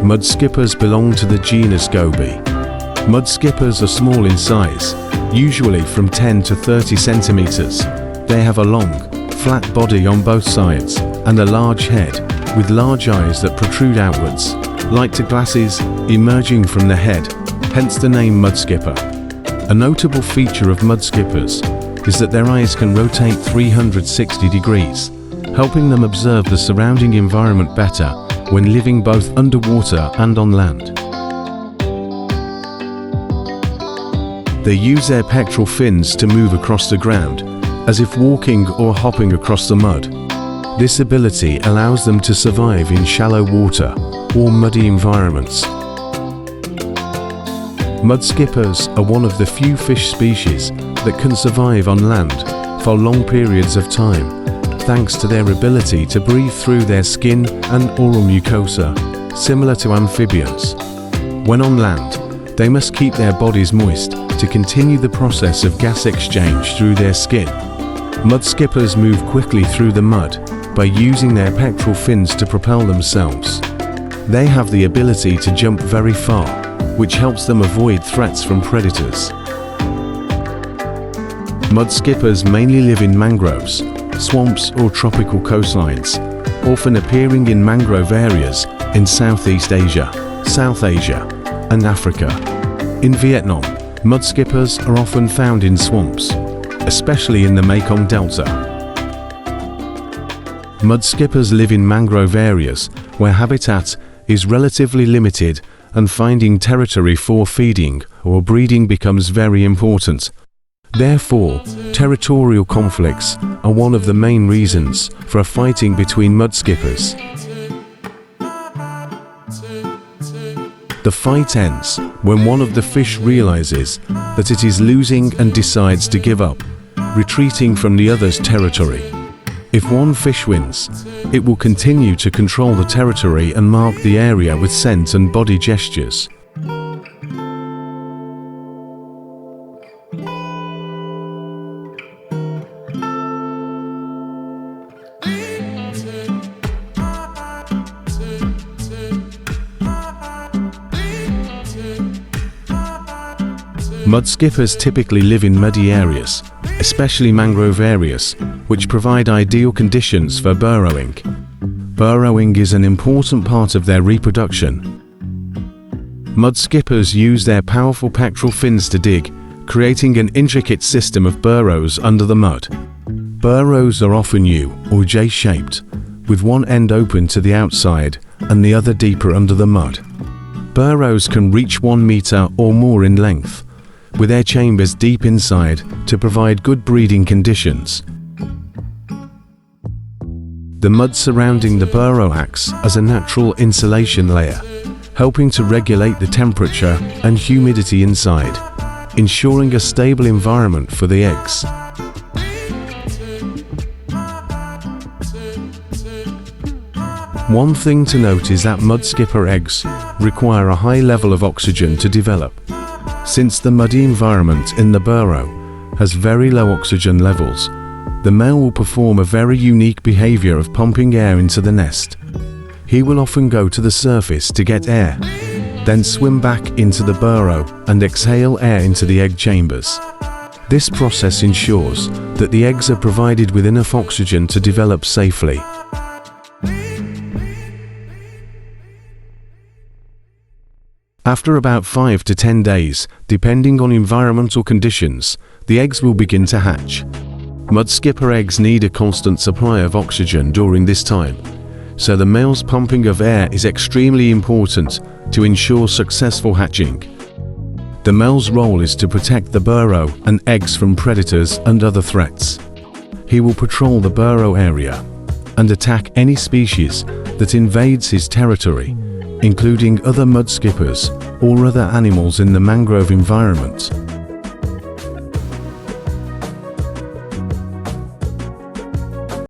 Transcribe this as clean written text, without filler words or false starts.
Mudskippers belong to the genus Goby. Mudskippers are small in size, usually from 10 to 30 centimeters. They have a long, flat body on both sides and a large head with large eyes that protrude outwards, like to glasses emerging from the head, hence the name Mudskipper. A notable feature of Mudskippers is that their eyes can rotate 360 degrees, helping them observe the surrounding environment better when living both underwater and on land. They use their pectoral fins to move across the ground, as if walking or hopping across the mud. This ability allows them to survive in shallow water or muddy environments. Mudskippers are one of the few fish species that can survive on land for long periods of time, thanks to their ability to breathe through their skin and oral mucosa, similar to amphibians. When on land, they must keep their bodies moist to continue the process of gas exchange through their skin. Mudskippers move quickly through the mud by using their pectoral fins to propel themselves. They have the ability to jump very far, which helps them avoid threats from predators. Mudskippers mainly live in mangroves, swamps or tropical coastlines, often appearing in mangrove areas in Southeast Asia, South Asia, and Africa. In Vietnam, mudskippers are often found in swamps, especially in the Mekong Delta. Mudskippers live in mangrove areas where habitat is relatively limited and finding territory for feeding or breeding becomes very important. Therefore, territorial conflicts are one of the main reasons for a fighting between mudskippers. The fight ends when one of the fish realizes that it is losing and decides to give up, retreating from the other's territory. If one fish wins, it will continue to control the territory and mark the area with scent and body gestures. Mudskippers typically live in muddy areas, especially mangrove areas, which provide ideal conditions for burrowing. Burrowing is an important part of their reproduction. Mudskippers use their powerful pectoral fins to dig, creating an intricate system of burrows under the mud. Burrows are often U or J-shaped, with one end open to the outside and the other deeper under the mud. Burrows can reach 1 meter or more in length, with air chambers deep inside to provide good breeding conditions. The mud surrounding the burrow acts as a natural insulation layer, helping to regulate the temperature and humidity inside, ensuring a stable environment for the eggs. One thing to note is that mudskipper eggs require a high level of oxygen to develop. Since the muddy environment in the burrow has very low oxygen levels, the male will perform a very unique behavior of pumping air into the nest. He will often go to the surface to get air, then swim back into the burrow and exhale air into the egg chambers. This process ensures that the eggs are provided with enough oxygen to develop safely. After about 5 to 10 days, depending on environmental conditions, the eggs will begin to hatch. Mudskipper eggs need a constant supply of oxygen during this time, so the male's pumping of air is extremely important to ensure successful hatching. The male's role is to protect the burrow and eggs from predators and other threats. He will patrol the burrow area and attack any species that invades his territory, including other mudskippers or other animals in the mangrove environment.